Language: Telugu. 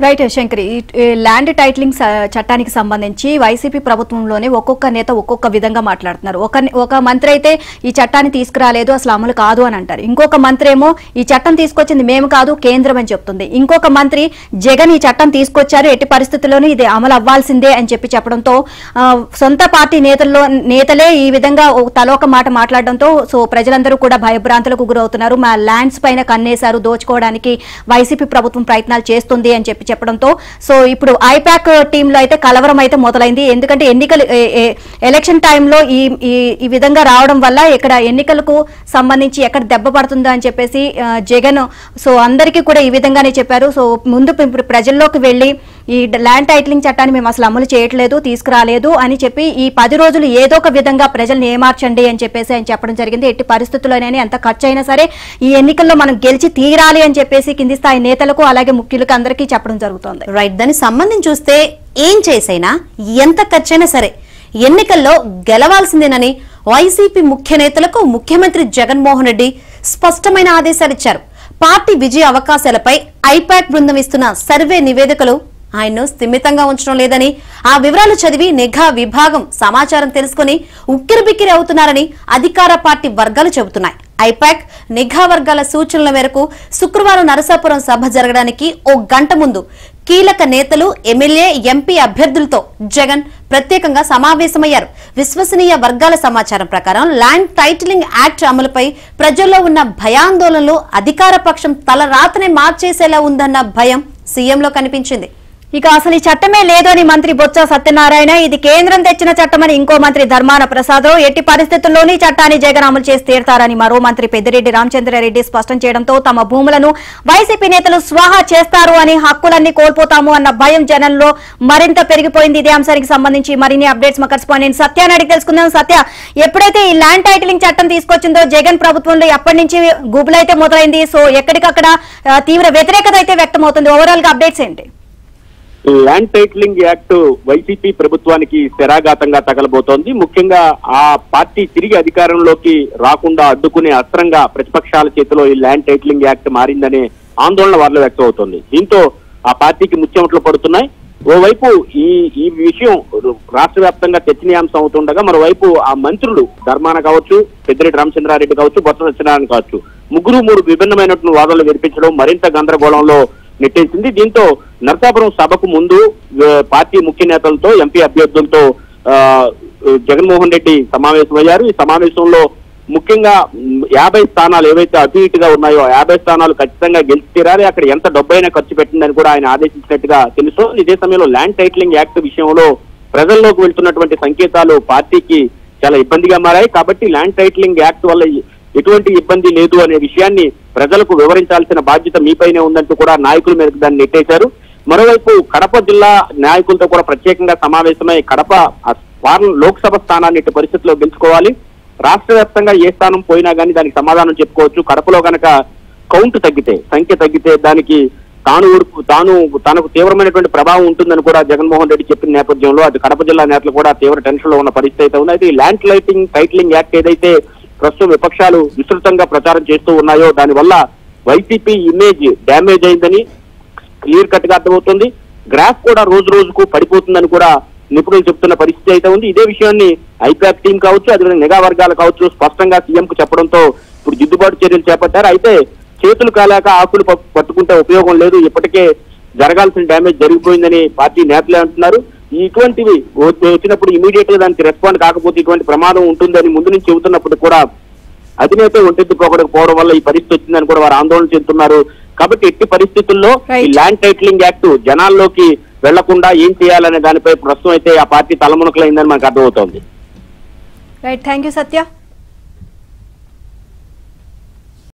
రైట్ శంకరి, ల్యాండ్ టైటిలింగ్ చట్టానికి సంబంధించి వైసీపీ ప్రభుత్వంలోనే ఒక్కొక్క నేత ఒక్కొక్క విధంగా మాట్లాడుతున్నారు. ఒక మంత్రి అయితే ఈ చట్టాన్ని తీసుకురాలేదు, అసలు అమలు కాదు అని అంటారు. ఇంకొక మంత్రి ఏమో ఈ చట్టం తీసుకొచ్చింది మేము కాదు కేంద్రం అని చెప్తుంది. ఇంకొక మంత్రి జగన్ ఈ చట్టం తీసుకొచ్చారు, ఎట్టి పరిస్థితుల్లోనూ ఇది అమలు అవ్వాల్సిందే అని చెప్పడంతో సొంత పార్టీ నేతలే ఈ విధంగా తలొక మాట మాట్లాడడంతో సో ప్రజలందరూ కూడా భయభ్రాంతులకు గురవుతున్నారు. మా ల్యాండ్స్ పైన కన్నేశారు, దోచుకోవడానికి వైసీపీ ప్రభుత్వం ప్రయత్నాలు చేస్తుంది అని చెప్పడంతో సో ఇప్పుడు ఐపాక్ టీంలో అయితే కలవరం అయితే మొదలైంది. ఎందుకంటే ఎలక్షన్ టైంలో ఈ విధంగా రావడం వల్ల ఇక్కడ ఎన్నికలకు సంబంధించి ఎక్కడ దెబ్బ పడుతుందో అని చెప్పేసి జగన్ సో అందరికీ కూడా ఈ విధంగానే చెప్పారు. సో ముందు ప్రజల్లోకి వెళ్లి ఈ ల్యాండ్ టైటిలింగ్ చట్టాన్ని మేము అసలు అమలు చేయట్లేదు, తీసుకురాలేదు అని చెప్పి ఈ 10 రోజులు ఏదో ఒక విధంగా ప్రజల్ని ఏమార్చండి అని చెప్పేసి ఆయన చెప్పడం జరిగింది. ఎట్టి పరిస్థితుల్లోనే ఎంత ఖర్చు అయినా సరే ఈ ఎన్నికల్లో మనం గెలిచి తీరాలి అని చెప్పేసి కింది స్థాయి నేతలకు అలాగే ముఖ్యులకు అందరికీ చెప్పడం జరుగుతుంది. రైట్, దానికి సంబంధించి చూస్తే ఏం చేసైనా ఎంత ఖర్చైనా సరే ఎన్నికల్లో గెలవాల్సిందేనని వైసీపీ ముఖ్య నేతలకు ముఖ్యమంత్రి జగన్మోహన్ రెడ్డి స్పష్టమైన ఆదేశాలు ఇచ్చారు. పార్టీ విజయ అవకాశాలపై ఐపాక్ బృందం ఇస్తున్న సర్వే నివేదికలు ఆయన్ను స్థిమితంగా ఉంచడం లేదని, ఆ వివరాలు చదివి నిఘా విభాగం సమాచారం తెలుసుకుని ఉక్కిరిబిక్కిరి అవుతున్నారని అధికార పార్టీ వర్గాలు చెబుతున్నాయి. ఐపాక్ నిఘా వర్గాల సూచనల మేరకు శుక్రవారం నరసాపురం సభ జరగడానికి ఓ గంట ముందు కీలక నేతలు, ఎమ్మెల్యే, ఎంపీ అభ్యర్థులతో జగన్ ప్రత్యేకంగా సమావేశమయ్యారు. విశ్వసనీయ వర్గాల సమాచారం ప్రకారం ల్యాండ్ టైటిలింగ్ యాక్ట్ అమలుపై ప్రజల్లో ఉన్న భయాందోళనలు అధికార పక్షం తలరాతనే మార్చేసేలా ఉందన్న భయం సీఎంలో కనిపించింది. ఇక అసలు ఈ చట్టమే లేదు అని మంత్రి బొత్స సత్యనారాయణ, ఇది కేంద్రం తెచ్చిన చట్టమని ఇంకో మంత్రి ధర్మాన ప్రసాద్, ఎట్టి పరిస్థితుల్లోని చట్టాన్ని జగన్ అమలు చేసి తీరుతారని మరో మంత్రి పెద్దిరెడ్డి రామచంద్రారెడ్డి స్పష్టం చేయడంతో తమ భూములను వైసీపీ నేతలు స్వాహా చేస్తారు అని, హక్కులన్నీ కోల్పోతాము అన్న భయం జనంలో మరింత పెరిగిపోయింది. ఇదే అంశానికి సంబంధించి మరిన్ని అప్డేట్స్ మా కరెస్పాండెంట్ సత్యాన్ని అడిగి తెలుసుకుందాం. సత్య, ఎప్పుడైతే ఈ ల్యాండ్ టైటిలింగ్ చట్టం తీసుకొచ్చిందో జగన్ ప్రభుత్వంలో ఎప్పటి నుంచి గుబులైతే మొదలైంది, సో ఎక్కడికక్కడ తీవ్ర వ్యతిరేకత అయితే వ్యక్తమవుతుంది. ఓవరాల్ గా అప్డేట్స్ ఏంటి? ల్యాండ్ టైటిలింగ్ యాక్ట్ వైసీపీ ప్రభుత్వానికి శరాఘాతంగా తగలబోతోంది. ముఖ్యంగా ఆ పార్టీ తిరిగి అధికారంలోకి రాకుండా అడ్డుకునే అస్త్రంగా ప్రతిపక్షాల చేతిలో ఈ ల్యాండ్ టైటిలింగ్ యాక్ట్ మారిందనే ఆందోళన వారిలో వ్యక్తం అవుతోంది. దీంతో ఆ పార్టీకి ముచ్చెమటలు పడుతున్నాయి. ఓవైపు ఈ విషయం రాష్ట్ర వ్యాప్తంగా చర్చనీయాంశం అవుతుండగా, మరోవైపు ఆ మంత్రులు ధర్మాన కావచ్చు, పెద్దిరెడ్డి రామచంద్రారెడ్డి కావచ్చు, బొత్స సత్యనారాయణ కావచ్చు, ముగ్గురు 3 విభిన్నమైనటువంటి వాదనలు వినిపించడం మరింత గందరగోళంలో నెట్టేసింది. దీంతో నరసాపురం సభకు ముందు పార్టీ ముఖ్య నేతలతో, ఎంపీ అభ్యర్థులతో జగన్మోహన్ రెడ్డి సమావేశమయ్యారు. ఈ సమావేశంలో ముఖ్యంగా 50 స్థానాలు ఏవైతే అటు ఇటుగా ఉన్నాయో 50 స్థానాలు ఖచ్చితంగా గెలిచి తీరాలి, అక్కడ ఎంత డబ్బైనా ఖర్చు పెట్టిందని కూడా ఆయన ఆదేశించినట్టుగా తెలుసు. ఇదే సమయంలో ల్యాండ్ టైటిలింగ్ యాక్ట్ విషయంలో ప్రజల్లోకి వెళ్తున్నటువంటి సంకేతాలు పార్టీకి చాలా ఇబ్బందిగా మారాయి. కాబట్టి ల్యాండ్ టైటిలింగ్ యాక్ట్ వల్ల ఎటువంటి ఇబ్బంది లేదు అనే విషయాన్ని ప్రజలకు వివరించాల్సిన బాధ్యత మీపైనే ఉందంటూ కూడా నాయకుల మేరకు దాన్ని నెట్టేశారు. మరోవైపు కడప జిల్లా నాయకులతో కూడా ప్రత్యేకంగా సమావేశమై కడప లోక్సభ స్థానాన్ని ఇటు పరిస్థితిలో గెలుచుకోవాలి, రాష్ట్ర వ్యాప్తంగా ఏ స్థానం పోయినా కానీ దానికి సమాధానం చెప్పుకోవచ్చు, కడపలో కనుక కౌంట్ తగ్గితే, సంఖ్య తగ్గితే దానికి తనకు తీవ్రమైనటువంటి ప్రభావం ఉంటుందని కూడా జగన్మోహన్ రెడ్డి చెప్పిన నేపథ్యంలో అటు కడప జిల్లా నేతలు కూడా తీవ్ర టెన్షన్ లో ఉన్న పరిస్థితి అయితే ఉంది. అయితే ఈ ల్యాండ్ టైటిలింగ్ యాక్ట్ ఏదైతే ప్రస్తుతం విపక్షాలు విస్తృతంగా ప్రచారం చేస్తూ ఉన్నాయో దానివల్ల వైసీపీ ఇమేజ్ డ్యామేజ్ అయిందని క్లియర్ కట్ గా అర్థమవుతుంది. గ్రాఫ్ కూడా రోజు రోజుకు పడిపోతుందని కూడా నిపుణులు చెప్తున్న పరిస్థితి అయితే ఉంది. ఇదే విషయాన్ని ఐపాక్ టీం కావచ్చు, అదేవిధంగా నిఘా వర్గాలు కావచ్చు స్పష్టంగా సీఎం కు చెప్పడంతో ఇప్పుడు దిద్దుబాటు చర్యలు చేపట్టారు. అయితే చేతులు కాలేక ఆకులు పట్టుకుంటే ఉపయోగం లేదు, ఇప్పటికే జరగాల్సిన డ్యామేజ్ జరిగిపోయిందని పార్టీ నేతలే అంటున్నారు. ఇటువంటివి వచ్చినప్పుడు ఇమీడియట్ గా దానికి రెస్పాండ్ కాకపోతే ఇటువంటి ప్రమాదం ఉంటుందని ముందు నుంచి చెబుతున్నప్పుడు కూడా అధినేత ఒంటెత్తుకోకపోవడం వల్ల ఈ పరిస్థితి వచ్చిందని కూడా వారు ఆందోళన చెందుతున్నారు. కాబట్టి ఎట్టి పరిస్థితుల్లో ఈ ల్యాండ్ టైటిలింగ్ యాక్ట్ జనాల్లోకి వెళ్లకుండా ఏం చేయాలనే దానిపై ప్రస్తుతం అయితే ఆ పార్టీ తలమునకలైందని మనకు అర్థమవుతోంది. Right, thank you Satya.